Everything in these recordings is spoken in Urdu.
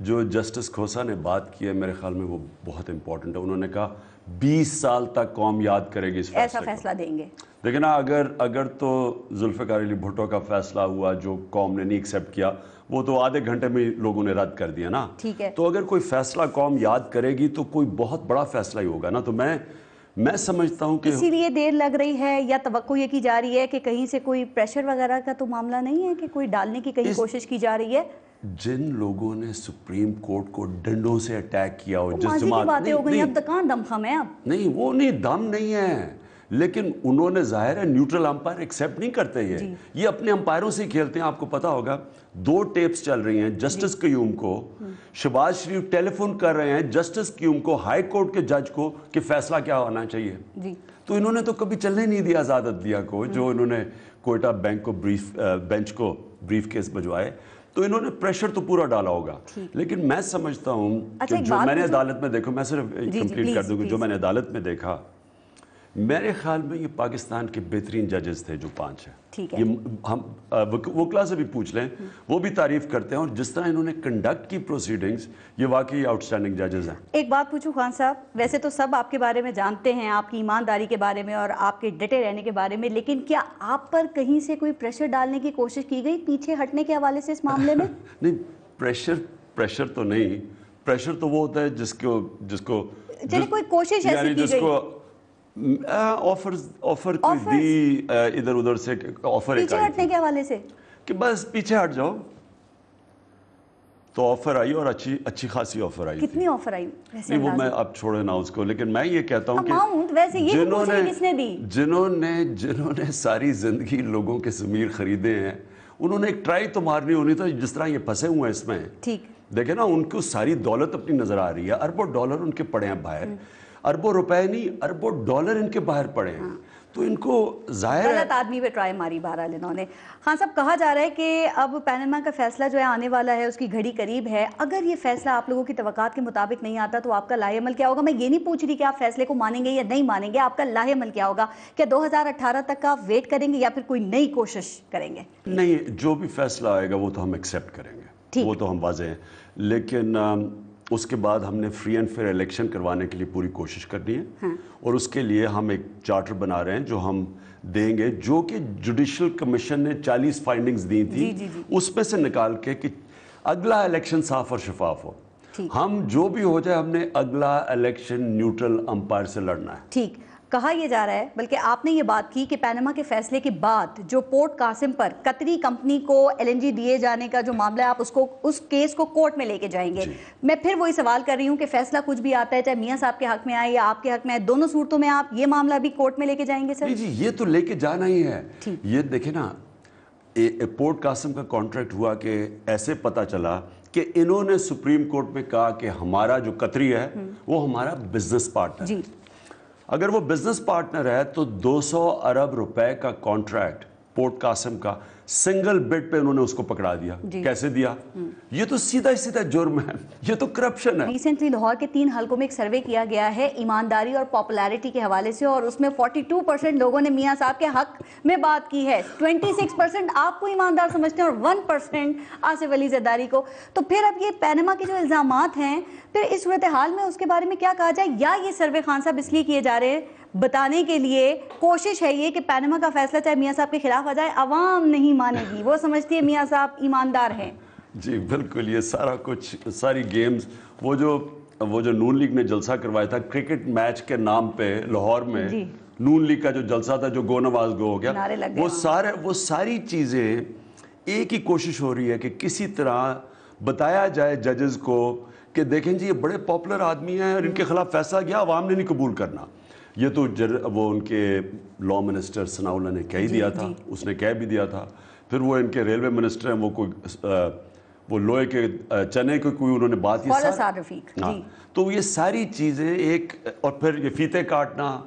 جو جسٹس کھوسا نے بات کی ہے میرے خیال میں وہ بہت امپورٹنٹ ہے. انہوں نے کہا 20 سال تک قوم یاد کرے گی اس فیصلے کو. ایسا فیصلہ دیں گے. دیکھیں نا, اگر تو ذوالفقار علی بھٹو کا فیصلہ ہوا جو قوم نے نہیں ایکسیپٹ کیا, وہ تو آدھے گھنٹے میں لوگوں نے رد کر دیا نا. ٹھیک ہے. تو اگر کوئی فیصلہ قوم یاد کرے گی تو کوئی بہت بڑا فیصلہ ہی ہوگا نا. تو میں سمجھتا ہوں کہ اسی لیے دیر لگ رہی ہے, یا توقع یہ کی جا رہی ہے کہ کہیں سے کوئی پریشر وغیرہ کا تو معاملہ نہیں ہے کہ کوئی ڈالنے کی کہیں کوشش کی جا رہی ہے؟ جن لوگوں نے سپریم کورٹ کو ڈنڈوں سے اٹیک کیا ہو, جس جماعت باتیں ہو گئی, اب دکان دم خم ہے. اب نہیں, وہ نہیں دم نہیں ہے, لیکن انہوں نے ظاہر ہے نیوٹرل امپائر ایکسیپٹ نہیں کرتے. یہ اپنے امپائروں سے ہی کھیلتے ہیں. آپ کو پتا ہوگا 2 ٹیپس چل رہی ہیں جسٹس قیوم کو, شہباز شریف ٹیلی فون کر رہے ہیں جسٹس قیوم کو, ہائی کورٹ کے جج کو, کہ فیصلہ کیا ہونا چاہیے. تو انہوں نے تو کبھی چلنے نہیں دیا آزاد عدلیہ کو. جو انہوں نے کوئٹہ بینچ کو بریف کیس بھجوائے, تو انہوں نے پریشر تو پورا ڈالا ہوگا. لیکن میں سمجھتا ہوں کہ جو میں نے عدالت میں دیکھو, میں صرف کمپلیٹ کر دوں گا, جو میں نے عدالت میں دیکھا, میرے خیال میں یہ پاکستان کے بہترین ججز تھے جو 5 ہیں. یہ ہم وکلا سے بھی پوچھ لیں, وہ بھی تعریف کرتے ہیں, اور جس طرح انہوں نے کنڈکٹ کی پروسیڈنگز, یہ واقعی آؤٹ اسٹینڈنگ ججز ہیں. ایک بات پوچھوں خان صاحب, ویسے تو سب آپ کے بارے میں جانتے ہیں, آپ کی ایمانداری کے بارے میں اور آپ کے ڈٹے رہنے کے بارے میں, لیکن کیا آپ پر کہیں سے کوئی پریشر ڈالنے کی کوشش کی گئی پیچھے ہٹنے کے حوالے سے اس معاملے میں؟ نہیں, پریشر تو نہیں. پریشر تو وہ ہوتا ہے جس کو چلے کوئی کوشش ایسی کی گئی, آفر کوئی دی ادھر ادھر سے, آفر پیچھے ہٹنے کے حوالے سے کہ بس پیچھے ہٹ جاؤ, تو آفر آئی, اور اچھی خاصی آفر آئی. کتنی آفر آئی؟ نہیں, وہ میں اب چھوڑے نا اس کو, لیکن میں یہ کہتا ہوں کہ جنہوں نے ساری زندگی لوگوں کے ضمیر خریدے ہیں, انہوں نے ایک ٹرائی تو مارنی ہونی تھا. جس طرح یہ پھنسے ہوئے ہیں اس میں, ٹھیک دیکھیں نا, ان کو ساری دولت اپنی نظر آ رہی ہے, اربوں ڈالر ان کے پڑے ہیں باہر, اربوں روپے نہیں, اربوں ڈالر ان کے باہر پڑے ہیں. تو ان کو ظاہر ہے غلط آدمی پہ ٹرائی ماری بہرحال انہوں نے. خان صاحب, کہا جا رہا ہے کہ اب پینما کا فیصلہ جو ہے آنے والا ہے, اس کی گھڑی قریب ہے. اگر یہ فیصلہ آپ لوگوں کی توقعات کے مطابق نہیں آتا تو آپ کا لاہ عمل کیا ہوگا؟ میں یہ نہیں پوچھ رہی کہ آپ فیصلے کو مانیں گے یا نہیں مانیں گے, آپ کا لاہ عمل کیا ہوگا؟ کیا 2018 تک کا ویٹ کریں گے یا پھر کوئی نئی کوشش کریں گے؟ نہیں, جو بھی فیصلہ آئے گا وہ تو ہم ایکسیپٹ کریں گے, وہ تو ہم واضح ہیں. لیکن اس کے بعد ہم نے فری اینڈ فیئر الیکشن کروانے کے لیے پوری کوشش کرنی ہے, اور اس کے لیے ہم ایک چارٹر بنا رہے ہیں جو ہم دیں گے, جو کہ جوڈیشل کمیشن نے 40 فائنڈنگز دی تھی, اس میں سے نکال کے کہ اگلا الیکشن صاف اور شفاف ہو. ہم جو بھی ہو جائے, ہم نے اگلا الیکشن نیوٹرل امپائر سے لڑنا ہے. ٹھیک کہا یہ جا رہا ہے, بلکہ آپ نے یہ بات کی کہ پینما کے فیصلے کے بعد جو پورٹ قاسم پر قطری کمپنی کو LNG دیے جانے کا جو معاملہ ہے, آپ اس کیس کو کورٹ میں لے کے جائیں گے. میں پھر وہی سوال کر رہی ہوں کہ فیصلہ کچھ بھی آتا ہے, چاہے میاں صاحب کے حق میں آئے یا آپ کے حق میں آئے, دونوں صورتوں میں آپ یہ معاملہ بھی کورٹ میں لے کے جائیں گے سر؟ جی, یہ تو لے کے جانا ہی ہے. یہ دیکھیں نا, پورٹ قاسم کا کانٹریکٹ ہوا کہ ایسے پتہ چلا کہ انہوں نے سپریم کورٹ میں کہا کہ ہمارا جو قطری ہے وہ ہمارا بزنس پارٹنر ہے. اگر وہ بزنس پارٹنر ہے تو 200 ارب روپے کا کانٹریکٹ پورٹ قاسم کا سنگل بڈ پہ انہوں نے اس کو پکڑا دیا. کیسے دیا؟ یہ تو سیدھا جرم ہے, یہ تو کرپشن ہے. ریسنٹلی لاہور کے 3 حلقوں میں ایک سروے کیا گیا ہے ایمانداری اور پاپولیرٹی کے حوالے سے, اور اس میں 42% لوگوں نے میاں صاحب کے حق میں بات کی ہے, 26% آپ کو ایماندار سمجھتے ہیں اور 1% آصف علی زرداری کو. تو پھر اب یہ پینما کے جو الزامات ہیں, پھر اس صورتحال میں اس کے بارے میں کیا کہا جائے؟ یا یہ سروے خان صاحب اس لیے کیے جا رہے ہیں, بتانے کے لیے کوشش ہے یہ کہ پینما کا فیصلہ چاہے میاں صاحب کے خلاف آ جائے, عوام نہیں مانے گی, وہ سمجھتی ہے میاں صاحب ایماندار ہیں. جی بالکل, یہ سارا کچھ, ساری گیمز, وہ جو نون لیگ نے جلسہ کروایا تھا کرکٹ میچ کے نام پہ لاہور میں, نون لیگ کا جو جلسہ تھا جو گو نواز گو ہو گیا, وہ ساری چیزیں ایک ہی کوشش ہو رہی ہے کہ کسی طرح بتایا جائے ججز کو کہ دیکھیں جی یہ بڑے پاپولر آدمی ہیں اور ان کے خلاف فیصلہ گیا, عوام نے نہیں قبول کرنا. یہ تو وہ ان کے لا منسٹر ثناء اللہ نے کہہ ہی دیا تھا, اس نے کہہ بھی دیا تھا. پھر وہ ان کے ریلوے منسٹر ہیں, وہ لوہے کے چنے کو کوئی انہوں نے بات ہی, تو یہ ساری چیزیں ایک, اور پھر یہ فیتے کاٹنا,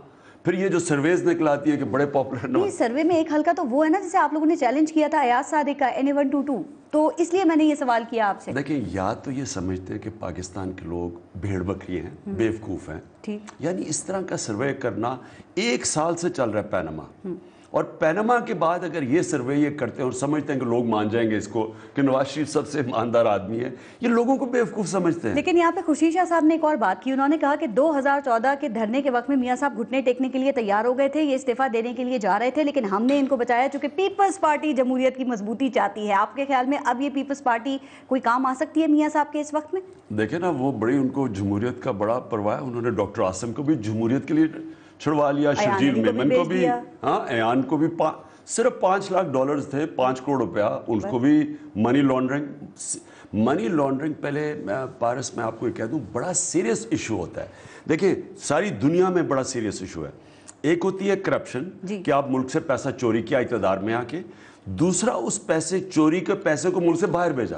پھر یہ جو سرویز نکل آتی ہے کہ بڑے پاپولر نہیں, سروے میں ایک حلقہ تو وہ ہے نا جسے آپ لوگوں نے چیلنج کیا تھا ایاز صادق کا NA122, تو اس لیے میں نے یہ سوال کیا آپ سے. دیکھیں, یا تو یہ سمجھتے ہیں کہ پاکستان کے لوگ بھیڑ بکری ہیں, بیوقوف ہیں, یعنی اس طرح کا سروے کرنا 1 سال سے چل رہا ہے پینما, اور پینما کے بعد اگر یہ سروے یہ کرتے ہیں اور سمجھتے ہیں کہ لوگ مان جائیں گے اس کو کہ نواز شریف سب سے ایماندار آدمی ہے, یہ لوگوں کو بیوقوف سمجھتے ہیں. لیکن یہاں پہ خوشی شاہ صاحب نے ایک اور بات کی, انہوں نے کہا کہ 2014 کے دھرنے کے وقت میں میاں صاحب گھٹنے ٹیکنے کے لیے تیار ہو گئے تھے, یہ استعفیٰ دینے کے لیے جا رہے تھے, لیکن ہم نے ان کو بچایا چونکہ پیپلز پارٹی جمہوریت کی مضبوطی چاہتی ہے. آپ کے خیال میں اب یہ پیپلز پارٹی کوئی کام آ سکتی ہے میاں صاحب کے اس وقت میں؟ دیکھیں نا, وہ بڑی ان کو جمہوریت کا بڑا پرواہ ہے. انہوں نے ڈاکٹر عاصم کو بھی جمہوریت کے لیے چھڑوا لیا, شرجیل میمن کو بھی, ہاں ایان کو بھی. صرف $5 لاکھ تھے, 5 کروڑ روپیہ, ان کو بھی منی لانڈرنگ. پہلے پارس میں آپ کو یہ کہہ دوں, بڑا سیریس ایشو ہوتا ہے. دیکھیں ساری دنیا میں بڑا سیریس ایشو ہے. ایک ہوتی ہے کرپشن, کہ آپ ملک سے پیسہ چوری کیا اقتدار میں آ کے, دوسرا اس پیسے چوری کے پیسے کو ملک سے باہر بھیجا.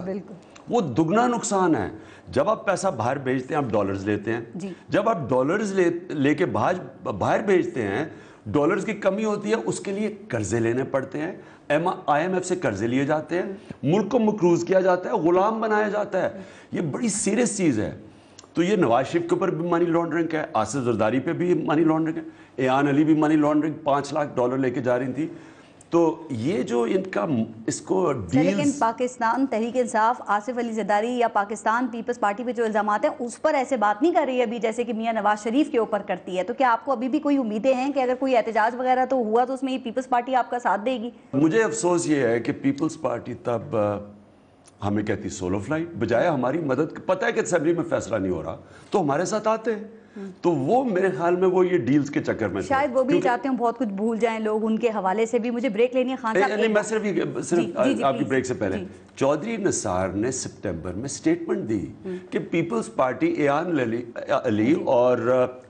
وہ دگنا نقصان ہے. جب آپ پیسہ باہر بھیجتے ہیں آپ ڈالرز لیتے ہیں, جب آپ ڈالرز لے کے باہر بھیجتے ہیں, ڈالرز کی کمی ہوتی ہے, اس کے لیے قرضے لینے پڑتے ہیں, IMF سے قرضے لیے جاتے ہیں, ملک کو مقروض کیا جاتا ہے, غلام بنایا جاتا ہے. یہ بڑی سیریس چیز ہے. تو یہ نواز شریف کے اوپر بھی منی لانڈرنگ ہے, آصف زرداری پہ بھی منی لانڈرنگ ہے, ایان علی بھی منی لانڈرنگ $5 لاکھ لے کے جا رہی تھی. تو یہ جو ان کا اس کو لیکن پاکستان تحریک انصاف آصف علی زرداری یا پاکستان پیپلز پارٹی پہ جو الزامات ہیں اس پر ایسے بات نہیں کر رہی ہے ابھی جیسے کہ میاں نواز شریف کے اوپر کرتی ہے. تو کیا آپ کو ابھی بھی کوئی امیدیں ہیں کہ اگر کوئی احتجاج وغیرہ تو ہوا تو اس میں یہ پیپلز پارٹی آپ کا ساتھ دے گی؟ مجھے افسوس یہ ہے کہ پیپلز پارٹی تب ہمیں کہتی سولو فلائٹ, بجائے ہماری مدد, پتہ ہے کہ اسمبلی میں فیصلہ نہیں ہو رہا تو ہمارے ساتھ آتے ہیں. تو وہ میرے خیال میں وہ یہ ڈیلز کے چکر میں شاید وہ بھی چاہتے ہیں بہت کچھ بھول جائیں لوگ ان کے حوالے سے بھی. مجھے بریک لینی ہے خان صاحب. نہیں, میں صرف آپ کی بریک سے پہلے, چودھری نثار نے سپٹمبر میں سٹیٹمنٹ دی کہ پیپلز پارٹی ایان علی اور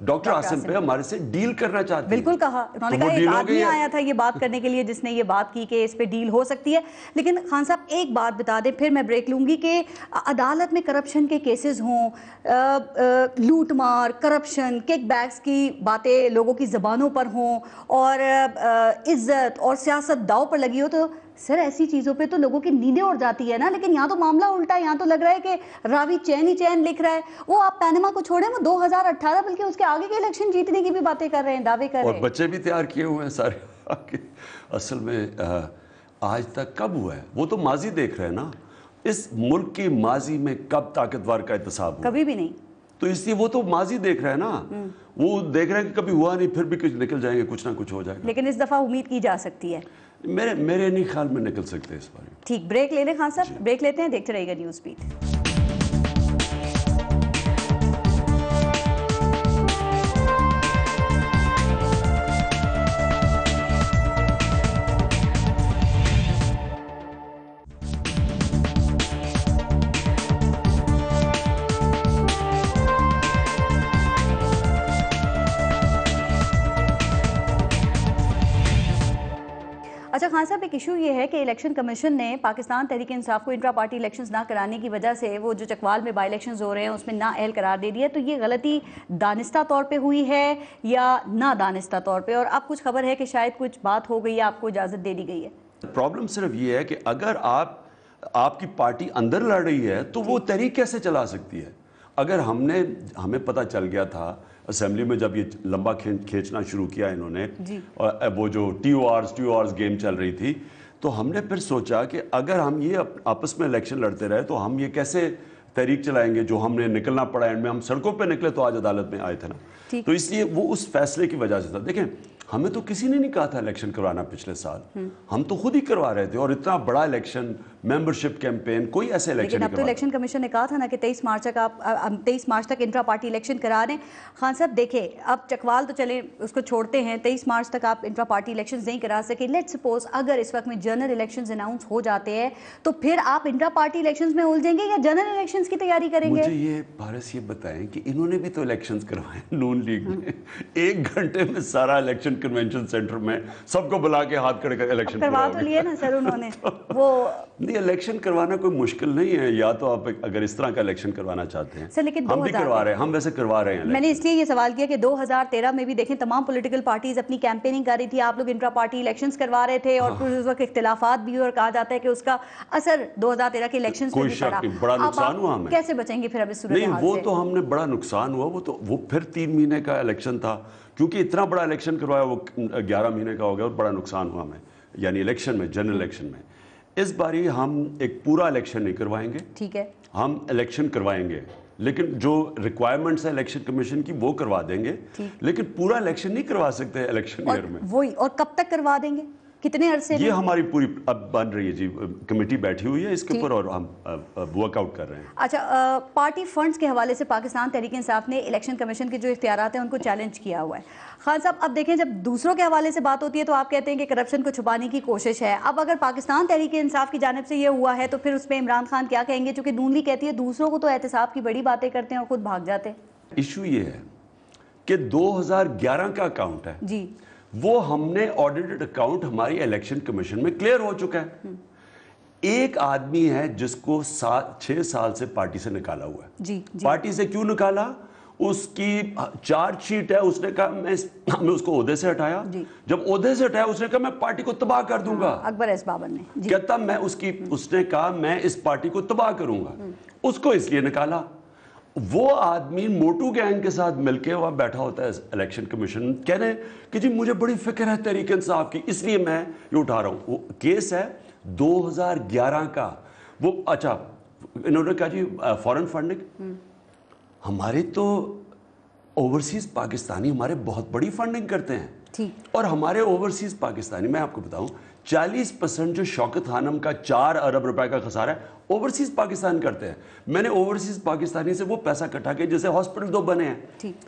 ڈاکٹر عاصم پہ ہمارے سے ڈیل کرنا چاہتی ہے. بالکل کہا انہوں نے, کہا ایک آدمی آیا تھا یہ بات کرنے کے لیے جس نے یہ بات کی کہ اس پہ ڈیل ہو سکتی ہے. لیکن خان صاحب ایک بات بتا دیں پھر میں بریک لوں گی, کہ عدالت میں کرپشن کے کیسز ہوں, لوٹ مار, کرپشن, کک بیکس کی باتیں لوگوں کی زبانوں پر ہوں, اور عزت اور سیاست داؤ پر لگی ہو, تو سر ایسی چیزوں پہ تو لوگوں کی نیندیں اڑ جاتی ہے نا. لیکن یہاں تو معاملہ الٹا ہے, یہاں تو لگ رہا ہے کہ راوی چین ہی چین لکھ رہا ہے. وہ آپ پینما کو چھوڑیں, وہ 2018 بلکہ اس کے آگے کے الیکشن جیتنے کی بھی باتیں کر رہے ہیں, دعوے کر رہے ہیں, اور بچے بھی تیار کیے ہوئے ہیں سارے. اصل میں آج تک کب ہوا ہے, وہ تو ماضی دیکھ رہے ہیں نا. اس ملک کی ماضی میں کب طاقتور کا احتساب ہوا؟ کبھی بھی نہیں. تو اس لیے وہ تو ماضی دیکھ رہے ہیں نا, وہ دیکھ رہے ہیں کہ کبھی ہوا نہیں, پھر بھی کچھ نکل جائیں گے, کچھ نہ کچھ ہو جائے گا. لیکن اس دفعہ امید کی جا سکتی ہے. میرے نہیں خیال میں نکل سکتے اس بارے میں. ٹھیک, بریک لے لیں خان صاحب, بریک لیتے ہیں, دیکھتے رہیے گا نیوز بیٹ. اچھا خان صاحب, ایک ایشو یہ ہے کہ الیکشن کمیشن نے پاکستان تحریک انصاف کو انٹرا پارٹی الیکشنز نہ کرانے کی وجہ سے وہ جو چکوال میں بائی الیکشنز ہو رہے ہیں اس میں نااہل قرار دے دیا. تو یہ غلطی دانستہ طور پہ ہوئی ہے یا نہ دانستہ طور پہ, اور اب کچھ خبر ہے کہ شاید کچھ بات ہو گئی ہے, آپ کو اجازت دے دی گئی ہے؟ پرابلم صرف یہ ہے کہ اگر آپ کی پارٹی اندر لڑ رہی ہے تو وہ تحریک کیسے چلا سکتی ہے؟ اگر ہمیں پتہ چل گیا تھا اسمبلی میں جب یہ لمبا کھینچنا شروع کیا انہوں نے, اور وہ جو ٹیو آرز گیم چل رہی تھی, تو ہم نے پھر سوچا کہ اگر ہم یہ آپس میں الیکشن لڑتے رہے تو ہم یہ کیسے تحریک چلائیں گے, جو ہم نے نکلنا پڑا, اینڈ میں ہم سڑکوں پہ نکلے تو آج عدالت میں آئے تھے نا. تو اس لیے وہ اس فیصلے کی وجہ سے تھا. دیکھیں ہمیں تو کسی نے نہیں کہا تھا الیکشن کروانا پچھلے سال, ہم تو خود ہی کروا رہے تھے, اور اتنا بڑا الیکشن, ممبرشپ کیمپین, کوئی ایسے الیکشن نہیں. اب تو الیکشن کمیشن نے کہا تھا نا کہ 23 مارچ تک انٹرا پارٹی الیکشن کرا دیں. خان صاحب دیکھیں, اب چکوال تو چلیں اس کو چھوڑتے ہیں, 23 مارچ تک آپ انٹرا پارٹی الیکشنز نہیں کرا سکے. لیٹ سپوز اگر اس وقت میں جنرل الیکشنز اناؤنس ہو جاتے ہیں تو پھر آپ انٹرا پارٹی الیکشنز میں الجھیں گے یا جنرل الیکشنز کی تیاری کریں گے؟ مجھے یہ بھارت یہ بتائیں کہ انہوں نے بھی تو الیکشنز کروائے نون لیگ نے, 1 گھنٹے میں سارا الیکشن کنونشن سینٹر میں سب کو بلا کے ہاتھ کھڑے کر الیکشن کروا تو لیے نا سر انہوں نے. وہ نہیں, الیکشن کروانا کوئی مشکل نہیں ہے, یا تو آپ اگر اس طرح کا الیکشن کروانا چاہتے ہیں. سر لیکن ہم بھی کروا رہے ہیں, ہم ویسے کروا رہے ہیں. میں نے اس لیے یہ سوال کیا کہ 2013 میں بھی دیکھیں تمام پولیٹیکل پارٹیز اپنی کیمپیننگ کر رہی تھی, آپ لوگ انٹرا پارٹی الیکشنز کروا رہے تھے, اور پھر اس وقت اختلافات بھی, اور کہا جاتا ہے کہ اس کا اثر 2013 کے الیکشنز پہ بھی پڑا. بڑا نقصان ہوا ہمیں. کیسے بچیں گے پھر اب اس صورت حال سے؟ نہیں, وہ تو ہم نے بڑا نقصان ہوا, وہ پھر 3 مہینے کا الیکشن تھا, کیونکہ اتنا بڑا الیکشن کروایا وہ 11 مہینے کا ہو گیا اور بڑا نقصان ہوا ہمیں یعنی الیکشن میں جنرل الیکشن میں. اس باری ہم ایک پورا الیکشن نہیں کروائیں گے. ٹھیک ہے, ہم الیکشن کروائیں گے لیکن جو ریکوائرمنٹس ہے الیکشن کمیشن کی وہ کروا دیں گے, لیکن پورا الیکشن نہیں کروا سکتے الیکشن ایئر میں. وہی, اور کب تک کروا دیں گے, کتنے عرصے میں؟ یہ ہماری پوری اب بن رہی ہے جی, کمیٹی بیٹھی ہوئی ہے اس کے اوپر اور ہم ورک آؤٹ کر رہے ہیں. اچھا, پارٹی فنڈز کے حوالے سے پاکستان تحریک انصاف نے الیکشن کمیشن کے جو اختیارات ہیں ان کو چیلنج کیا ہوا ہے. خان صاحب اب دیکھیں, جب دوسروں کے حوالے سے بات ہوتی ہے تو آپ کہتے ہیں کہ کرپشن کو چھپانے کی کوشش ہے. اب اگر پاکستان تحریک انصاف کی جانب سے یہ ہوا ہے تو پھر اس پہ عمران خان کیا کہیں گے؟ چونکہ نون لیگ کہتی ہے دوسروں کو تو احتساب کی بڑی باتیں کرتے ہیں اور خود بھاگ جاتے ہیں. ایشو یہ ہے کہ 2011 کا اکاؤنٹ ہے جی, وہ ہم نے آڈیٹڈ اکاؤنٹ ہماری الیکشن کمیشن میں کلیئر ہو چکا ہے. ایک آدمی ہے جس کو 6 سال سے پارٹی سے نکالا ہوا ہے. جی, پارٹی سے کیوں نکالا؟ اس کی چارج شیٹ ہے, اس نے کہا میں اس کو عہدے سے ہٹایا. جب عہدے سے ہٹایا اس نے کہا میں پارٹی کو تباہ کر دوں گا. اکبر ایس بابر نے کہتا میں اس نے کہا میں اس پارٹی کو تباہ کروں گا. اس کو اس لیے نکالا. وہ آدمی موٹو گینگ کے ساتھ مل کے وہاں بیٹھا ہوتا ہے الیکشن کمیشن, کہہ رہے ہیں کہ جی مجھے بڑی فکر ہے تحریک انصاف کی اس لیے میں یہ اٹھا رہا ہوں. وہ کیس ہے 2011 کا. وہ اچھا انہوں نے کہا جی فورن فنڈنگ, ہمارے تو اوورسیز پاکستانی ہمارے بہت بڑی فنڈنگ کرتے ہیں. اور ہمارے اوورسیز پاکستانی, میں آپ کو بتاؤں 40% جو شوکت خانم کا 4 ارب روپے کا خسارہ ہے اوورسیز پاکستان کرتے ہیں. میں نے اوورسیز پاکستانی سے وہ پیسہ کٹھا کے جیسے ہاسپٹل 2 بنے ہیں.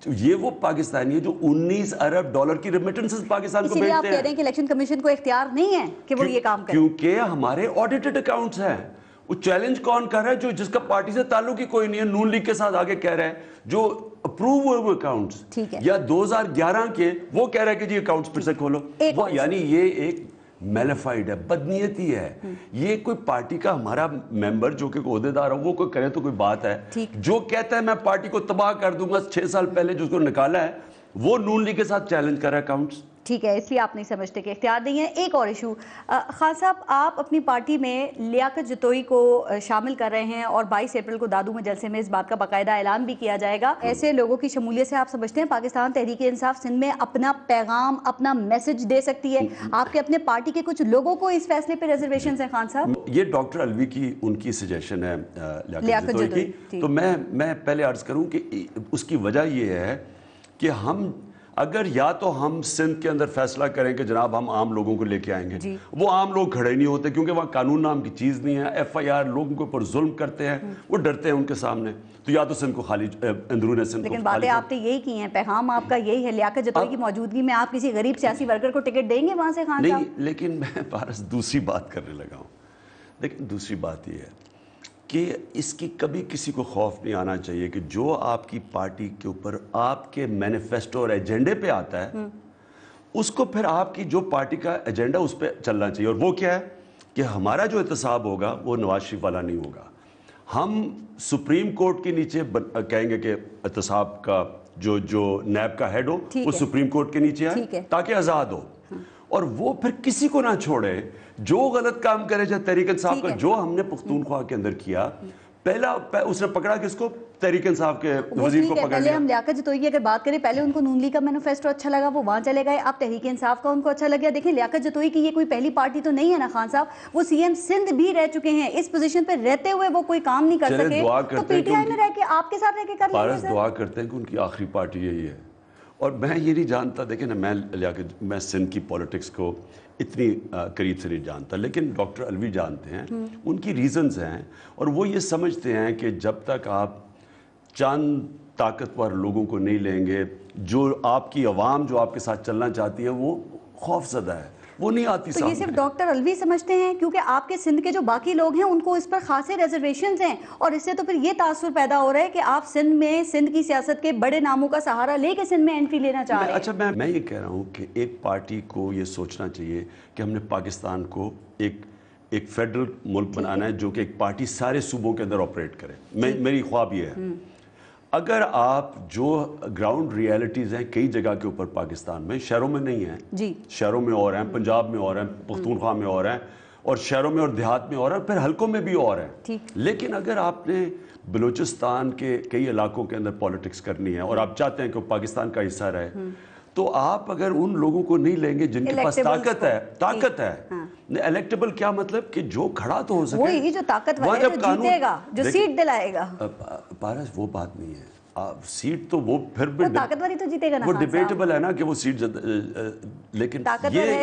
یہ وہ پاکستانی ہے جو 19 ارب ڈالر کی ریمیٹنسز پاکستان کو بھیجتے ہیں. آپ کہہ رہے ہیں کہ الیکشن کمیشن کو اختیار نہیں ہے کہ وہ یہ کام کرے, کیونکہ ہمارے آڈیٹڈ اکاؤنٹس ہیں. وہ چیلنج کون کر رہا ہے؟ جس کا پارٹی سے تعلق ہی کوئی نہیں ہے, نون لیگ کے ساتھ آگے کہہ رہا ہے جو اپروو ہوئے اکاؤنٹس یا 2011 کے, وہ کہہ رہا ہے کہ جی اکاؤنٹس پھر سے کھولو. یعنی یہ ایک میلیفائڈ ہے, بدنیتی ہے. یہ کوئی پارٹی کا ہمارا ممبر جو کہ عہدے دار ہو وہ کوئی کرے تو کوئی بات ہے, جو کہتا ہے میں پارٹی کو تباہ کر دوں گا 6 سال پہلے جس کو نکالا ہے وہ نون لیگ کے ساتھ چیلنج کر رہا ہے اکاؤنٹس. ٹھیک ہے, اس لیے آپ نہیں سمجھتے کہ اختیار نہیں ہے. ایک اور ایشو, خان صاحب آپ اپنی پارٹی میں لیاقت جتوئی کو شامل کر رہے ہیں اور 22 اپریل کو دادو میں جلسے میں اس بات کا باقاعدہ اعلان بھی کیا جائے گا. ایسے لوگوں کی شمولیت سے آپ سمجھتے ہیں پاکستان تحریک انصاف سندھ میں اپنا پیغام, اپنا میسج دے سکتی ہے؟ آپ کے اپنے پارٹی کے کچھ لوگوں کو اس فیصلے پہ ریزرویشنز ہیں خان صاحب. یہ ڈاکٹر علوی کی ان کی سجیشن ہے لیاقت جتوئی کی. تو میں پہلے عرض کروں کہ اس کی وجہ یہ ہے کہ ہم اگر یا تو ہم سندھ کے اندر فیصلہ کریں کہ جناب ہم عام لوگوں کو لے کے آئیں گے, وہ عام لوگ کھڑے نہیں ہوتے کیونکہ وہاں قانون نام کی چیز نہیں ہے. FIR لوگوں کے اوپر ظلم کرتے ہیں, وہ ڈرتے ہیں ان کے سامنے. تو یا تو سندھ کو خالی, اندرون سندھ کو. لیکن باتیں آپ نے یہی کی ہیں, پیغام آپ کا یہی ہے. لیاقت جتوئی کی موجودگی میں آپ کسی غریب سیاسی ورکر کو ٹکٹ دیں گے وہاں سے خان صاحب؟ نہیں, لیکن میں پارس دوسری بات کرنے لگا ہوں. لیکن دوسری بات یہ ہے کہ اس کی کبھی کسی کو خوف نہیں آنا چاہیے کہ جو آپ کی پارٹی کے اوپر آپ کے مینیفیسٹو اور ایجنڈے پہ آتا ہے اس کو پھر آپ کی جو پارٹی کا ایجنڈا اس پہ چلنا چاہیے. اور وہ کیا ہے کہ ہمارا جو احتساب ہوگا وہ نواز شریف والا نہیں ہوگا. ہم سپریم کورٹ کے نیچے کہیں گے کہ احتساب کا جو نیب کا ہیڈ ہو وہ سپریم کورٹ کے نیچے آئے تاکہ آزاد ہو, اور وہ پھر کسی کو نہ چھوڑے جو غلط کام کرے. جائے تحریک انصاف کا جو ہم نے پختونخوا کے اندر کیا, پہلا اس نے پکڑا کس کو؟ تحریک انصاف کے وزیر کو پکڑ لیا. پہلے ہم لیاقت جتوئی کی اگر بات کریں, پہلے ان کو نون لیگ کا مینیفیسٹو اچھا لگا, وہ وہاں چلے گئے. اب تحریک انصاف کا ان کو اچھا لگا. دیکھیں لیاقت جتوئی کی یہ کوئی پہلی پارٹی تو نہیں ہے نا خان صاحب, وہ CM سندھ بھی رہ چکے ہیں. اس پوزیشن پہ رہتے ہوئے وہ کوئی کام نہیں کر سکے, تو PTI میں رہ کے آپ کے ساتھ رہ کے کر لیں گے. دعا کرتے ہیں کہ ان کی آخری پارٹی یہی ہے. اور میں یہ نہیں جانتا, دیکھیں نا, میں سندھ کی پولیٹکس کو اتنی قریب سے نہیں جانتا, لیکن ڈاکٹر علوی جانتے ہیں. ان کی ریزنز ہیں, اور وہ یہ سمجھتے ہیں کہ جب تک آپ چند طاقتور لوگوں کو نہیں لیں گے, جو آپ کی عوام جو آپ کے ساتھ چلنا چاہتی ہے وہ خوف زدہ ہے, وہ نہیں آتی سامنے. تو یہ صرف ڈاکٹر علوی سمجھتے ہیں کیونکہ آپ کے سندھ کے جو باقی لوگ ہیں ان کو اس پر خاصے ریزرویشنز ہیں, اور اس سے تو پھر یہ تاثر پیدا ہو رہا ہے کہ آپ سندھ میں سندھ کی سیاست کے بڑے ناموں کا سہارا لے کے سندھ میں انٹری لینا چاہ رہے ہیں. اچھا, میں یہ کہہ رہا ہوں کہ ایک پارٹی کو یہ سوچنا چاہیے کہ ہم نے پاکستان کو ایک فیڈرل ملک بنانا ہے جو کہ ایک پارٹی سارے صوبوں کے اندر آپریٹ کرے. میری خواب یہ ہے. اگر آپ جو گراؤنڈ ریئلٹیز ہیں کئی جگہ کے اوپر پاکستان میں, شہروں میں نہیں ہیں, شہروں میں اور ہیں, پنجاب میں اور ہیں, پختونخوا میں اور ہیں, اور شہروں میں اور دیہات میں اور ہے, پھر حلقوں میں بھی اور ہے. ٹھیک. لیکن اگر آپ نے بلوچستان کے کئی علاقوں کے اندر پالیٹکس کرنی ہے اور آپ چاہتے ہیں کہ وہ پاکستان کا حصہ رہے, تو آپ اگر ان لوگوں کو نہیں لیں گے جن کے پاس طاقت ہے, الیکٹیبل کیا مطلب کہ جو کھڑا تو ہو سکے, وہی جو طاقتور ہے, جو جیتے گا, جو سیٹ دلائے گا. پارس وہ بات نہیں ہے, سیٹ تو وہ پھر بھی طاقتوری تو جیتے گا نا, وہ ڈیبیٹیبل ہے نا کہ وہ سیٹ, لیکن یہ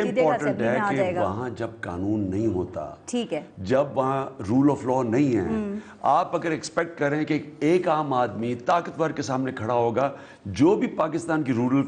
امپورٹنٹ ہے کہ وہاں جب قانون نہیں ہوتا, ٹھیک ہے, جب وہاں رول آف لا نہیں ہے, آپ اگر ایکسپیکٹ کریں کہ ایک عام آدمی طاقتور کے سامنے کھڑا ہوگا, جو بھی پاکستان کی رورل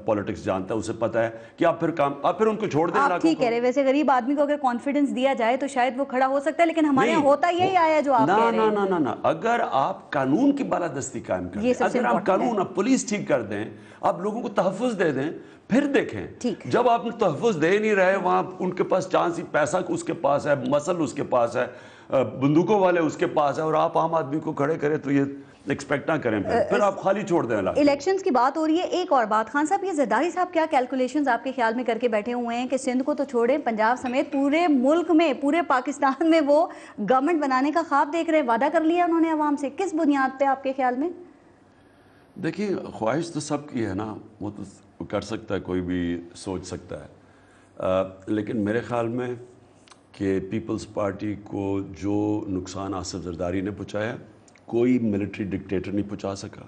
پالیٹکس جانتا ہے اسے پتا ہے کہ آپ پھر ان کو چھوڑ دیں. آپ ٹھیک کہہ رہے ہیں, ویسے غریب آدمی کو اگر کانفیڈنس دیا جائے تو شاید وہ کھڑا ہو سکتا ہے, لیکن ہمارے یہاں ہوتا یہی آیا جو آپ کہہ رہے ہیں. نا, اگر آپ قانون کی بالادستی قائم کر دیں, اگر آپ قانون, آپ پولیس ٹھیک کر دیں, آپ لوگوں کو تحفظ دے دیں, پھر دیکھیں. جب آپ تحفظ دے نہیں رہے, وہاں ان کے پاس چانس ہی, پیسہ اس کے پاس ہے, مسل اس کے پاس ہے, بندوقوں والے اس کے پاس ہے, اور آپ عام آدمی کو کھڑے کریں تو یہ ایکسپیکٹ نہ کریں, پھر آپ خالی چھوڑ دیں. الیکشنز کی بات ہو رہی ہے. ایک اور بات خان صاحب, یہ زرداری صاحب کیا کیلکولیشنز آپ کے خیال میں کر کے بیٹھے ہوئے ہیں کہ سندھ کو تو چھوڑیں, پنجاب سمیت پورے ملک میں, پورے پاکستان میں وہ گورنمنٹ بنانے کا خواب دیکھ رہے ہیں, وعدہ کر لیا انہوں نے عوام سے, کس بنیاد پہ آپ کے خیال میں؟ دیکھیں, خواہش تو سب کی ہے نا, وہ تو کر سکتا ہے, کوئی بھی سوچ سکتا ہے, لیکن میرے خیال میں کہ پیپلز پارٹی کو جو نقصان آصف زرداری نے پہنچایا, کوئی ملٹری ڈکٹیٹر نہیں پہنچا سکا.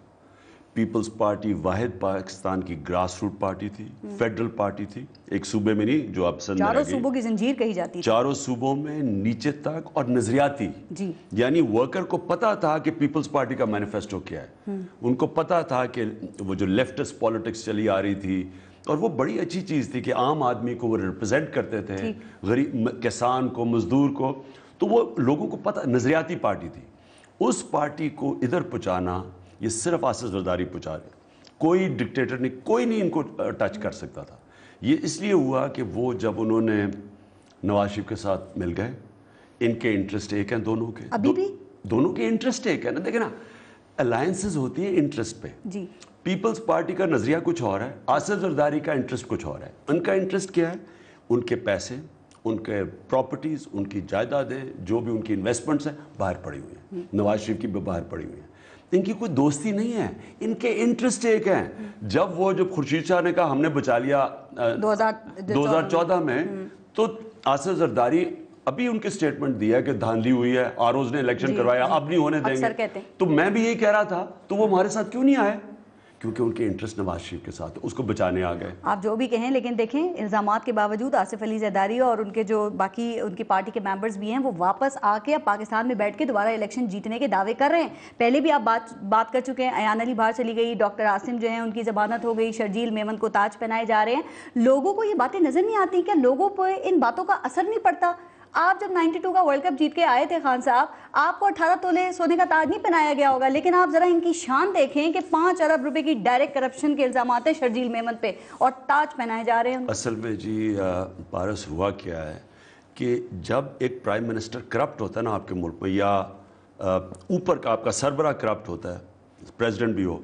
پیپلز پارٹی واحد پاکستان کی گراس روٹ پارٹی تھی, فیڈرل پارٹی تھی, ایک صوبے میں نہیں جو اب سن رہے گی, چاروں صوبوں کی زنجیر کہی جاتی تھی, چاروں صوبوں میں نیچے تک, اور نظریاتی, یعنی ورکر کو پتا تھا کہ پیپلز پارٹی کا مینیفیسٹو کیا ہے, ان کو پتا تھا کہ وہ جو لیفٹسٹ پالیٹکس چلی آ رہی تھی, اور وہ بڑی اچھی چیز تھی کہ عام آدمی کو وہ ریپرزینٹ کرتے تھے, غریب کسان کو, مزدور کو, تو وہ لوگوں کو پتہ, نظریاتی پارٹی تھی. اس پارٹی کو ادھر پہنچانا, یہ صرف آصف زرداری پہنچا رہے, کوئی ڈکٹیٹر نہیں, کوئی نہیں ان کو ٹچ کر سکتا تھا. یہ اس لیے ہوا کہ وہ جب انہوں نے نواز شریف کے ساتھ مل گئے, ان کے انٹرسٹ ایک ہیں دونوں کے, ابھی بھی دونوں کے انٹرسٹ ایک ہے نا. دیکھیں نا, الائنسز ہوتی ہیں انٹرسٹ پہ. پیپلز پارٹی کا نظریہ کچھ اور ہے, آصف زرداری کا انٹرسٹ کچھ اور ہے. ان کا انٹرسٹ کیا ہے, ان کے پیسے, ان کے پراپرٹیز, ان کی جائیدادیں, جو بھی ان کی انویسٹمنٹس ہیں, باہر پڑی ہوئی ہیں. نواز شریف کی بھی باہر پڑی ہوئی ہیں. ان کی کوئی دوستی نہیں ہے, ان کے انٹرسٹ ایک ہیں. جب وہ جب خورشید شاہ نے کہا ہم نے بچا لیا 2014 میں, تو آصف زرداری ابھی ان کے سٹیٹمنٹ دیا کہ دھاندلی ہوئی ہے, آروز نے الیکشن کروایا, اب نہیں ہونے دیں گے. تو میں بھی یہی کہہ رہا تھا, تو وہ ہمارے ساتھ کیوں نہیں آئے؟ کیونکہ ان کے انٹرسٹ نواز شریف کے ساتھ, اس کو بچانے آ گئے. آپ جو بھی کہیں, لیکن دیکھیں الزامات کے باوجود آصف علی زرداری اور ان کے جو باقی ان کی پارٹی کے ممبرز بھی ہیں, وہ واپس آ کے اب پاکستان میں بیٹھ کے دوبارہ الیکشن جیتنے کے دعوے کر رہے ہیں. پہلے بھی آپ بات کر چکے ہیں, ایان علی باہر چلی گئی, ڈاکٹر عاصم جو ہیں ان کی ضمانت ہو گئی, شرجیل میمن کو تاج پہنائے جا رہے ہیں. لوگوں کو یہ باتیں نظر نہیں آتی, کیا لوگوں پہ ان باتوں کا اثر نہیں پڑتا؟ آپ جب 92 کا ورلڈ کپ جیت کے آئے تھے خان صاحب, آپ کو 18 تولے سونے کا تاج نہیں پہنایا گیا ہوگا, لیکن آپ ذرا ان کی شان دیکھیں کہ 5 ارب روپے کی ڈائریکٹ کرپشن کے الزامات ہیں شرجیل میمن پہ, اور تاج پہنائے جا رہے ہیں. اصل میں جی پارس ہوا کیا ہے کہ جب ایک پرائم منسٹر کرپٹ ہوتا ہے نا آپ کے ملک میں, یا اوپر کا آپ کا سربراہ کرپٹ ہوتا ہے, پریزیڈنٹ بھی ہو,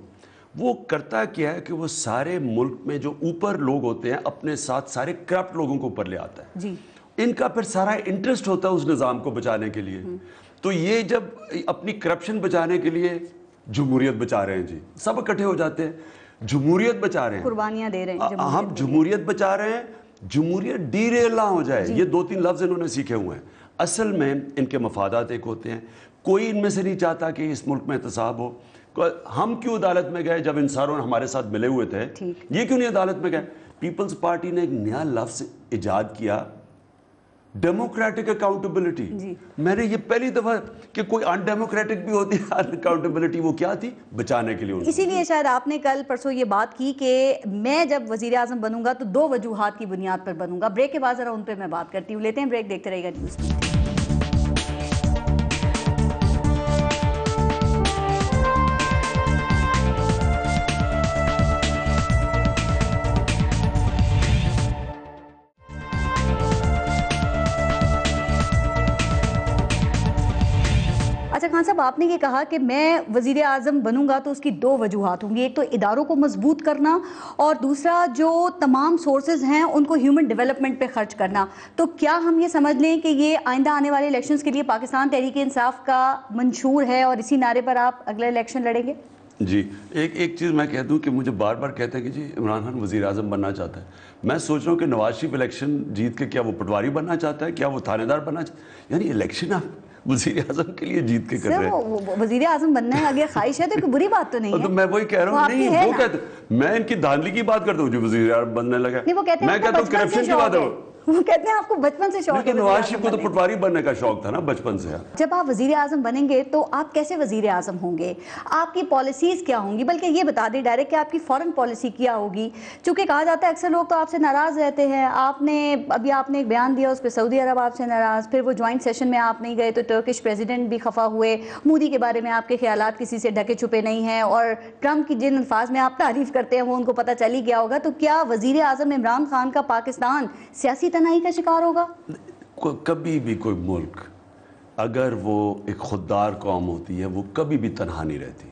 وہ کرتا کیا ہے کہ وہ سارے ملک میں جو اوپر لوگ ہوتے ہیں اپنے ساتھ سارے کرپٹ لوگوں کو اوپر لے آتا ہے. جی, ان کا پھر سارا انٹرسٹ ہوتا ہے اس نظام کو بچانے کے لیے. تو یہ جب اپنی کرپشن بچانے کے لیے جمہوریت بچا رہے ہیں, جی سب اکٹھے ہو جاتے ہیں, جمہوریت بچا رہے ہیں, قربانیاں دے رہے ہیں, ہم جمہوریت بچا رہے ہیں, جمہوریت ڈیریل نہ ہو جائے. یہ 2-3 لفظ انہوں نے سیکھے ہوئے ہیں. اصل میں ان کے مفادات ایک ہوتے ہیں, کوئی ان میں سے نہیں چاہتا کہ اس ملک میں احتساب ہو. ہم کیوں عدالت میں گئے جب ان ساروں نے ہمارے ساتھ ملے ہوئے تھے, یہ کیوں نہیں عدالت میں گئے؟ پیپلز پارٹی نے ایک نیا لفظ ایجاد کیا, ڈیموکریٹک اکاؤنٹیبلٹی. میں نے یہ پہلی دفعہ کہ کوئی ان ڈیموکریٹک بھی ہوتی ہے اکاؤنٹیبلٹی, وہ کیا تھی؟ بچانے کے لیے. اسی لیے شاید آپ نے کل پرسوں یہ بات کی کہ میں جب وزیر اعظم بنوں گا تو 2 وجوہات کی بنیاد پر بنوں گا. بریک کے بعد ذرا ان پہ میں بات کرتی ہوں. لیتے ہیں بریک, دیکھتے رہیے گا نیوز. اچھا خان خان صاحب آپ نے یہ کہا کہ میں وزیر اعظم بنوں گا تو اس کی دو وجوہات ہوں گی، ایک تو اداروں کو مضبوط کرنا اور دوسرا جو تمام سورسز ہیں ان کو ہیومن ڈیولپمنٹ پہ خرچ کرنا. تو کیا ہم یہ سمجھ لیں کہ یہ آئندہ آنے والے الیکشنز کے لیے پاکستان تحریک انصاف کا منشور ہے اور اسی نعرے پر آپ اگلا الیکشن لڑیں گے؟ جی ایک چیز میں کہہ دوں کہ مجھے بار بار کہتے ہیں کہ جی عمران خان وزیر اعظم بننا چاہتا ہے. میں سوچ رہا ہوں کہ نواز شریف الیکشن جیت کے کیا وہ پٹواری بننا چاہتا ہے، کیا وہ تھانے دار بننا چاہتا ہے؟ یعنی الیکشن آپ وزیر اعظم کے لیے جیت کے کر رہے ہیں. وزیر اعظم بننا ہے اگر خواہش ہے تو کوئی بری بات تو نہیں ہے. تو میں وہی کہہ رہا ہوں، نہیں وہ کہتے میں ان کی دھاندلی کی بات کرتا ہوں جو وزیر اعظم بننے لگا. میں کہتا ہوں کرپشن کی بات ہے. وہ کہتے ہیں آپ کو بچپن سے شوق ہے. نواز شریف کو تو پٹواری بننے کا شوق تھا نا بچپن سے. جب آپ وزیر اعظم بنیں گے تو آپ کیسے وزیر اعظم ہوں گے، آپ کی پالیسیز کیا ہوں گی؟ بلکہ یہ بتا دیں ڈائریکٹ کہ آپ کی فورن پالیسی کیا ہوگی، چونکہ کہا جاتا ہے اکثر لوگ تو آپ سے ناراض رہتے ہیں. آپ نے ایک بیان دیا اس پہ سعودی عرب آپ سے ناراض، پھر وہ جوائنٹ سیشن میں آپ نہیں گئے تو ٹرکش پریزیڈنٹ بھی خفا ہوئے. مودی کے بارے میں آپ کے خیالات کسی سے ڈھکے چھپے نہیں ہیں اور ٹرمپ کی جن الفاظ میں آپ تعریف کرتے ہیں وہ ان کو پتہ چل ہی گیا ہوگا. تو کیا وزیر اعظم عمران خان کا پاکستان سیاسی تنہائی کا شکار ہوگا؟ کبھی بھی کوئی ملک اگر وہ ایک خوددار قوم ہوتی ہے وہ کبھی بھی تنہا نہیں رہتی.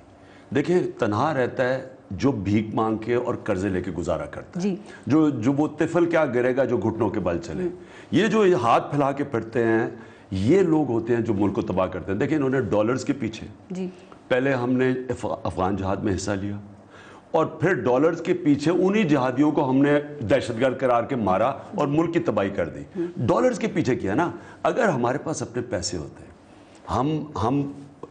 دیکھیں تنہا رہتا ہے جو بھیک مانگ کے اور قرضے لے کے گزارا کرتا ہے، جو وہ طفل کیا گرے گا جو گھٹنوں کے بل چلے. یہ جو ہاتھ پھیلا کے پھرتے ہیں یہ لوگ ہوتے ہیں جو ملک کو تباہ کرتے ہیں. دیکھیں انہوں نے ڈالرز کے پیچھے پہلے ہم نے افغان جہاد میں حصہ لیا اور پھر ڈالرز کے پیچھے انہی جہادیوں کو ہم نے دہشت گرد قرار کے مارا اور ملک کی تباہی کر دی. ڈالرز کے پیچھے کیا نا. اگر ہمارے پاس اپنے پیسے ہوتے ہم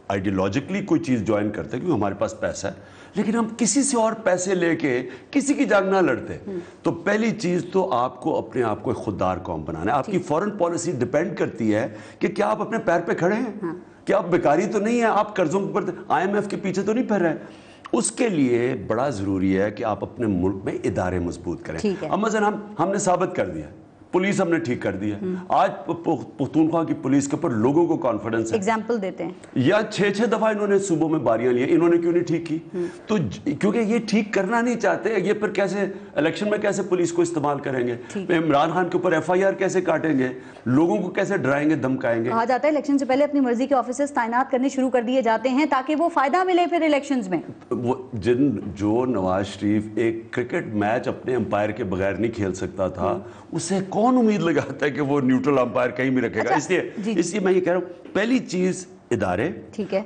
آئیڈیالوجیکلی کوئی چیز جوائن کرتے ہیں کیونکہ ہمارے پاس پیسہ ہے، لیکن ہم کسی سے اور پیسے لے کے کسی کی جنگ نہ لڑتے. تو پہلی چیز تو آپ کو اپنے آپ کو ایک خوددار قوم بنانا ہے. آپ کی فورن پالیسی ڈیپینڈ کرتی ہے کہ کیا آپ اپنے پیر پہ کھڑے ہیں، کیا آپ بیکاری تو نہیں ہیں، آپ قرضوں پر IMF کے پیچھے تو نہیں پھر رہے. اس کے لیے بڑا ضروری ہے کہ آپ اپنے ملک میں ادارے مضبوط کریں. اب مثلا ہم نے ثابت کر دیا پولیس ہم نے ٹھیک کر دیا. آج پختونخوا کی پولیس کے اوپر لوگوں کو کانفیڈنس ہے. ایگزامپل دیتے ہیں یا 6 دفعہ انہوں نے صوبوں میں باریاں لی، انہوں نے کیوں نہیں ٹھیک کی؟ تو کیونکہ یہ ٹھیک کرنا نہیں چاہتے. یہ پھر کیسے الیکشن میں کیسے پولیس کو استعمال کریں گے؟ عمران خان کے اوپر FIR کیسے کاٹیں گے؟ لوگوں کو کیسے ڈرائیں گے دھمکائیں گے؟ کہا جاتا ہے الیکشن سے پہلے اپنی مرضی کے آفیسرز تعینات کرنے شروع کر دیے جاتے ہیں تاکہ وہ فائدہ ملے پھر الیکشنز میں. جو نواز شریف ایک کرکٹ میچ اپنے امپائر کے بغیر نہیں کھیل سکتا تھا، اسے کون امید لگاتا ہے کہ وہ نیوٹرل امپائر کہیں بھی رکھے گا؟ اس لیے میں یہ کہہ رہا ہوں پہلی چیز ادارے،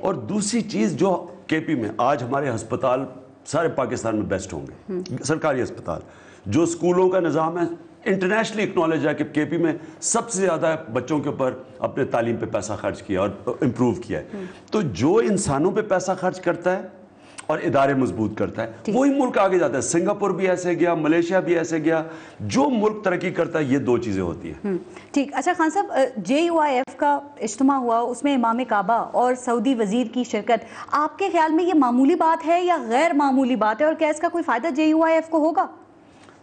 اور دوسری چیز جو KP میں آج ہمارے ہسپتال سارے پاکستان میں بیسٹ ہوں گے، سرکاری ہسپتال. جو اسکولوں کا نظام ہے انٹرنیشنلی اکنالج ہے کہ KP میں سب سے زیادہ بچوں کے اوپر اپنے تعلیم پہ پیسہ خرچ کیا اور امپروو کیا ہے. تو جو انسانوں پہ پیسہ خرچ کرتا ہے اور ادارے مضبوط کرتا ہے وہی ملک آگے جاتا ہے. سنگاپور بھی ایسے گیا، ملیشیا بھی ایسے گیا. جو ملک ترقی کرتا ہے یہ دو چیزیں ہوتی ہیں. ٹھیک. اچھا خان صاحب، JUIF کا اجتماع ہوا، اس میں امام کعبہ اور سعودی وزیر کی شرکت، آپ کے خیال میں یہ معمولی بات ہے یا غیر معمولی بات ہے، اور کیا اس کا کوئی فائدہ JUIF کو ہوگا؟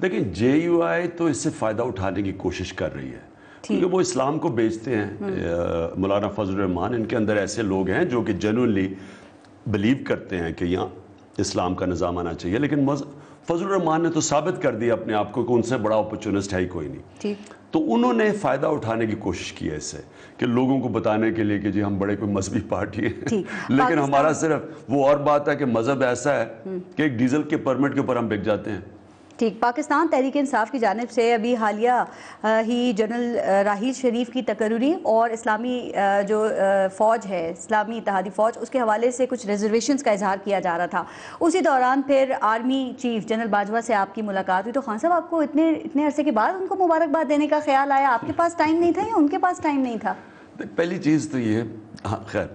دیکھیں JUI تو اس سے فائدہ اٹھانے کی کوشش کر رہی ہے کیونکہ وہ اسلام کو بیچتے ہیں. مولانا فضل الرحمان ان کے اندر ایسے لوگ ہیں جو کہ جینوئنلی بلیو کرتے ہیں کہ یہاں اسلام کا نظام آنا چاہیے. لیکن فضل الرحمان نے تو ثابت کر دیا اپنے آپ کو کہ ان سے بڑا اپرچونسٹ ہے ہی کوئی نہیں. تو انہوں نے فائدہ اٹھانے کی کوشش کی ہے اس سے کہ لوگوں کو بتانے کے لیے کہ جی ہم بڑے کوئی مذہبی پارٹی ہیں. لیکن ہمارا صرف وہ اور بات ہے کہ مذہب ایسا ہے کہ ایک ڈیزل کے پرمٹ کے اوپر ہم بک جاتے ہیں. ٹھیک. پاکستان تحریک انصاف کی جانب سے ابھی حالیہ ہی جنرل راحیل شریف کی تقرری اور اسلامی جو فوج ہے، اسلامی اتحادی فوج، اس کے حوالے سے کچھ ریزرویشنز کا اظہار کیا جا رہا تھا. اسی دوران پھر آرمی چیف جنرل باجوہ سے آپ کی ملاقات ہوئی. تو خان صاحب آپ کو اتنے عرصے کے بعد ان کو مبارکباد دینے کا خیال آیا؟ آپ کے پاس ٹائم نہیں تھا یا ان کے پاس ٹائم نہیں تھا؟ پہلی چیز تو یہ، خیر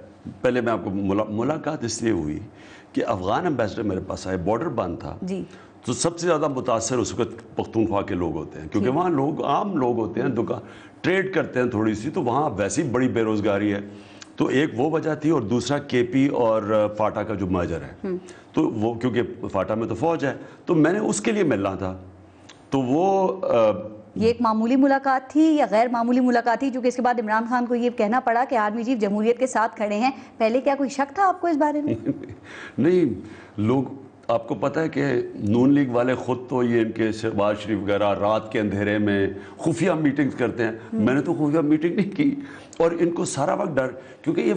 پہلے میں آپ کو ملاقات اس لیے ہوئی کہ افغان امبیسڈر میرے پاس آئے، بارڈر بند تھا. تو سب سے زیادہ متاثر اس وقت پختونخوا کے لوگ ہوتے ہیں کیونکہ وہاں لوگ عام لوگ ہوتے ہیں، دکان ٹریڈ کرتے ہیں تھوڑی سی، تو وہاں ویسی بڑی بے روزگاری ہے. تو ایک وہ وجہ تھی اور دوسرا KP اور فاٹا کا جو مرجر ہے. تو وہ کیونکہ فاٹا میں تو فوج ہے تو میں نے اس کے لیے ملنا تھا. تو وہ یہ ایک معمولی ملاقات تھی یا غیر معمولی ملاقات تھی؟ چونکہ اس کے بعد عمران خان کو یہ کہنا پڑا کہ آرمی چیف جمہوریت کے ساتھ کھڑے ہیں. پہلے کیا کوئی شک تھا آپ کو اس بارے میں؟ نہیں، لوگ آپ کو پتہ ہے کہ نون لیگ والے خود تو یہ ان کے شہباز شریف وغیرہ رات کے اندھیرے میں خفیہ میٹنگز کرتے ہیں. میں نے تو خفیہ میٹنگ نہیں کی اور ان کو سارا وقت ڈر، کیونکہ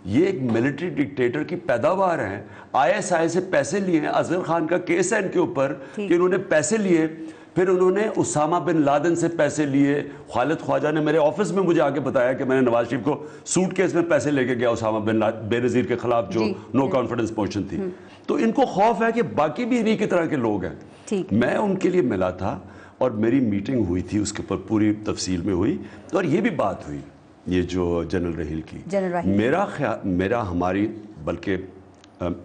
یہ ایک ملٹری ڈکٹیٹر کی پیداوار ہیں. ISI سے پیسے لیے ہیں, اظہر خان کا کیس ہے ان کے اوپر کہ انہوں نے پیسے لیے, پھر انہوں نے اسامہ بن لادن سے پیسے لیے. خالد خواجہ نے میرے آفس میں مجھے آگے بتایا کہ میں نے نواز شریف کو سوٹ کیس میں پیسے لے کے گیا اسامہ بن بے نظیر کے خلاف جو نو کانفیڈنس موشن تھی. تو ان کو خوف ہے کہ باقی بھی انہی کی طرح کے لوگ ہیں. میں ان کے لیے ملا تھا اور میری میٹنگ ہوئی تھی, اس کے اوپر پوری تفصیل میں ہوئی, اور یہ بھی بات ہوئی یہ جو جنرل رحیل کی. میرا ہماری بلکہ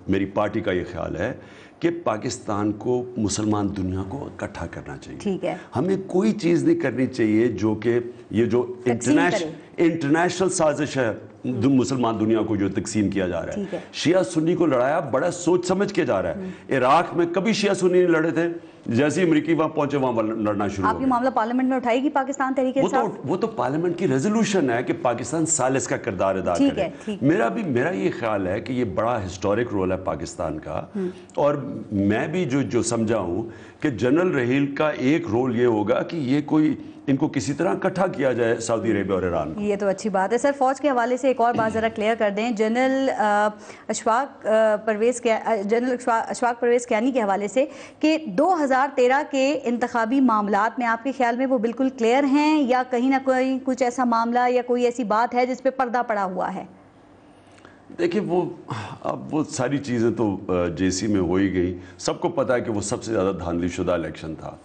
میری پارٹی کا یہ خیال ہے کہ پاکستان کو مسلمان دنیا کو اکٹھا کرنا چاہیے. ہمیں کوئی چیز نہیں کرنی چاہیے جو کہ یہ جو انٹرنیشنل سازش ہے مسلمان دنیا کو جو تقسیم کیا جا رہا ہے. شیعہ سنی کو لڑایا بڑا سوچ سمجھ کے جا رہا ہے. عراق میں کبھی شیعہ سنی نہیں لڑے تھے, جیسے امریکی وہاں پہنچے وہاں لڑنا شروع ہو گیا. آپ یہ معاملہ پارلیمنٹ میں اٹھائے گی پاکستان تحریک انصاف؟ وہ تو پارلیمنٹ کی ریزولوشن ہے کہ پاکستان ثالث کا کردار ادا کرے. میرا یہ خیال ہے کہ یہ بڑا ہسٹورک رول ہے پاکستان کا, اور میں بھی جو سمجھا ہوں کہ جنرل رحیل کا ایک رول یہ ہوگا کہ یہ کوئی ان کو کسی طرح اکٹھا کیا جائے سعودی عربیہ اور ایران. یہ تو اچھی بات ہے. سر فوج کے حوالے سے ایک اور بات ذرا کلیئر کر دیں. جنرل اشفاق پرویز کیانی کے حوالے سے کہ 2013 کے انتخابی معاملات میں آپ کے خیال میں وہ بالکل کلیئر ہیں, یا کہیں نہ کوئی کچھ ایسا معاملہ یا کوئی ایسی بات ہے جس پہ پردہ پڑا ہوا ہے؟ دیکھیں وہ ساری چیزیں تو JC میں ہو ہی گئی. سب کو پتا ہے کہ وہ سب سے زیادہ دھاندلی شدہ الیکشن تھا,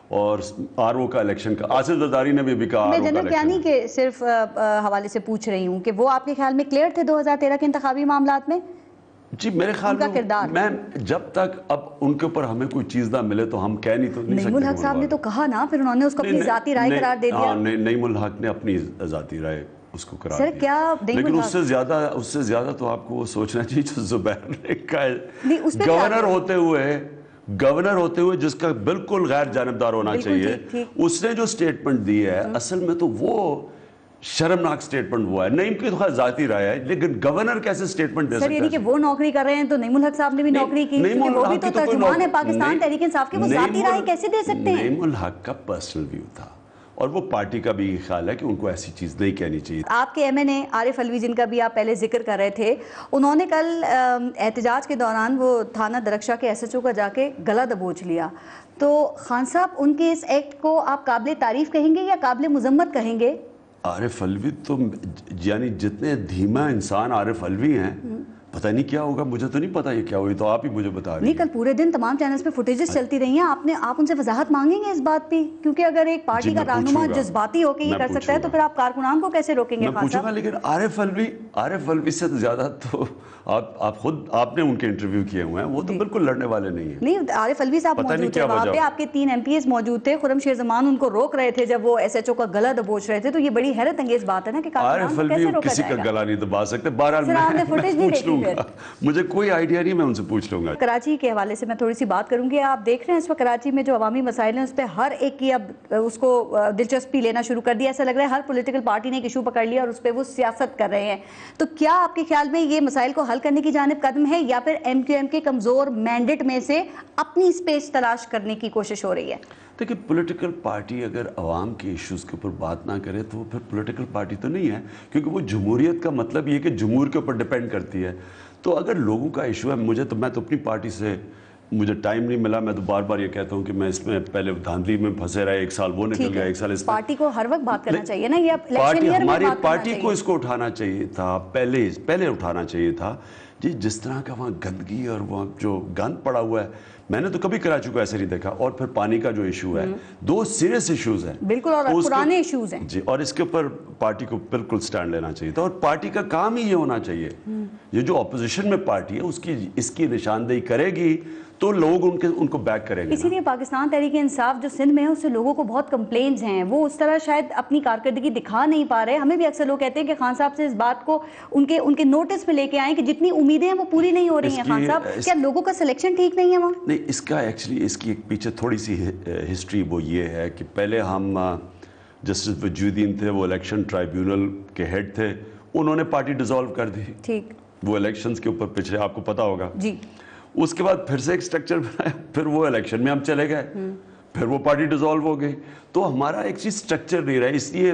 اور RO کا الیکشن کا آصف زرداری نے بھی کہا. میں جنرل کیانی کے صرف حوالے سے پوچھ رہی ہوں کہ وہ آپ کے خیال میں کلیئر تھے 2013 کے انتخابی معاملات میں؟ جی میرے خیال میں جب تک اب ان کے اوپر ہمیں کوئی چیز نہ ملے تو ہم کہہ نہیں سکتے. نعیم الحق صاحب نے تو کہا نا, پھر انہوں نے اس کو اپنی ذاتی رائے قرار دے دیا. نعیم الحق نے اپنی ذاتی رائے اس کو قرار دیا. سر کیا لیکن اس سے زیادہ تو آپ کو وہ سوچنا چاہیے جو زبیر نے کہا گورنر ہوتے ہوئے جس کا بالکل غیر جانبدار ہونا چاہیے, اس نے جو سٹیٹمنٹ دی ہے اصل میں تو وہ شرمناک سٹیٹمنٹ ہوا ہے. نعیم کی تو خیر ذاتی رائے ہے, لیکن گورنر کیسے سٹیٹمنٹ دے سکتا ہے؟ سر یعنی کہ وہ نوکری کر رہے ہیں تو نعیم الحق صاحب نے بھی نوکری کی, وہ بھی تو ترجمان ہے پاکستان تحریک انصاف کے, وہ ذاتی رائے کیسے دے سکتے ہیں؟ نعیم الحق کا پرسنل ویو تھا, اور وہ پارٹی کا بھی خیال ہے کہ ان کو ایسی چیز نہیں کہنی چاہیے. آپ کے MNA عارف الوی جن کا بھی آپ پہلے ذکر کر رہے تھے, انہوں نے کل احتجاج کے دوران وہ تھانہ درخشاں کے SHO کا جا کے گلا دبوچ لیا. تو خان صاحب ان کے اس ایکٹ کو آپ قابل تعریف کہیں گے یا قابل مذمت کہیں گے؟ عارف الوی تو یعنی جتنے دھیما انسان عارف الوی ہیں, پتہ نہیں کیا ہوگا, مجھے تو نہیں پتا یہ کیا ہوئی, تو آپ ہی مجھے بتا رہی ہیں. نہیں, کل پورے دن تمام چینلز پہ فوٹیجز چلتی رہی ہیں, آپ ان سے وضاحت مانگیں گے اس بات پہ؟ کیونکہ اگر ایک پارٹی کا رہنما جذباتی ہو کے یہ کر سکتا ہے تو پھر آپ کارکنان کو کیسے روکیں گے؟ میں پوچھوں گا, لیکن عارف الوی سے زیادہ تو آپ نے ان کے انٹرویو کیے ہوئے ہیں, وہ تو بالکل لڑنے والے نہیں ہیں. نہیں, عارف الوی صاحب موجود تھے وہاں پہ, آپ کے 3 MPs موجود تھے, خرم شیر زمان ان کو روک رہے تھے جب وہ SHO کا گلا دبوچ رہے تھے. تو یہ بڑی حیرت انگیز بات ہے نا کہ عارف الوی کسی کا گلا نہیں دبا سکتے. بہرحال میں پوچھ لوں گا, مجھے کوئی آئیڈیا نہیں, میں ان سے پوچھ لوں گا. کراچی کے حوالے سے میں تھوڑی سی بات کروں گی. آپ دیکھ رہے ہیں اس وقت کراچی میں جو عوامی مسائل ہیں اس پہ ہر ایک کی اب اس کو دلچسپی لینا شروع کر دیا. ایسا لگ رہا ہے ہر پولیٹیکل پارٹی نے ایک ایشو پکڑ لیا اور اس پہ وہ سیاست کر رہے ہیں. تو کیا آپ کے خیال میں یہ مسائل کو حل کرنے کی جانب قدم ہے, یا پھر MQM کے کمزور مینڈیٹ میں سے اپنی اسپیس تلاش کرنے کی کوشش ہو رہی ہے؟ دیکھیں, پولیٹیکل پارٹی اگر عوام کے ایشوز کے اوپر بات نہ کرے تو وہ پھر پولیٹیکل پارٹی تو نہیں ہے, کیونکہ وہ جمہوریت کا مطلب یہ کہ جمہور کے اوپر ڈیپینڈ کرتی ہے. تو اگر لوگوں کا ایشو ہے, میں تو اپنی پارٹی سے مجھے ٹائم نہیں ملا. میں تو بار بار یہ کہتا ہوں کہ میں اس میں پہلے دھاندلی میں پھنسے رہے, 1 سال وہ نکل گیا, 1 سال اس پارٹی کو ہر وقت بات کرنا چاہیے نا, یہ ہماری پارٹی کو اس کو اٹھانا چاہیے تھا, پہلے اٹھانا چاہیے تھا. جی جس طرح کا وہاں گندگی اور وہاں جو گند پڑا ہوا ہے, میں نے تو کبھی کراچی کو ایسے نہیں دیکھا. اور پھر پانی کا جو ایشو ہے, 2 سیریس ایشوز ہیں بالکل, اور پرانے ایشوز ہیں جی, اور اس کے اوپر پارٹی کو بالکل سٹینڈ لینا چاہیے تھا. اور پارٹی کا کام ہی یہ ہونا چاہیے, یہ جو اپوزیشن میں پارٹی ہے اس کی نشاندہی کرے گی تو لوگ ان کو بیک کریں گے. اسی لیے پاکستان تحریک انصاف جو سندھ میں ہے اس سے لوگوں کو بہت کمپلینز ہیں, وہ اس طرح شاید اپنی کارکردگی دکھا نہیں پا رہے. ہمیں بھی اکثر لوگ کہتے ہیں کہ خان صاحب سے اس بات کو ان کے نوٹس میں لے کے آئیں کہ جتنی امیدیں ہیں وہ پوری نہیں ہو رہی ہیں. خان صاحب, کیا لوگوں کا سلیکشن ٹھیک نہیں ہے وہاں؟ نہیں, اس کی ایک پیچھے تھوڑی سی ہسٹری وہ یہ ہے کہ پہلے ہم جسٹس وجودین تھے, وہ الیکشن ٹرائیبیونل کے ہیڈ تھے, انہوں نے پارٹی ڈیزالو کر دی. ٹھیک, وہ الیکشنز کے اوپر پچھلے آپ کو پتا ہوگا جی. اس کے بعد پھر سے ایک سٹرکچر بنایا, پھر وہ الیکشن میں ہم چلے گئے, پھر وہ پارٹی ڈیزالو ہو گئی. تو ہمارا ایک چیز سٹرکچر نہیں رہا, اس لیے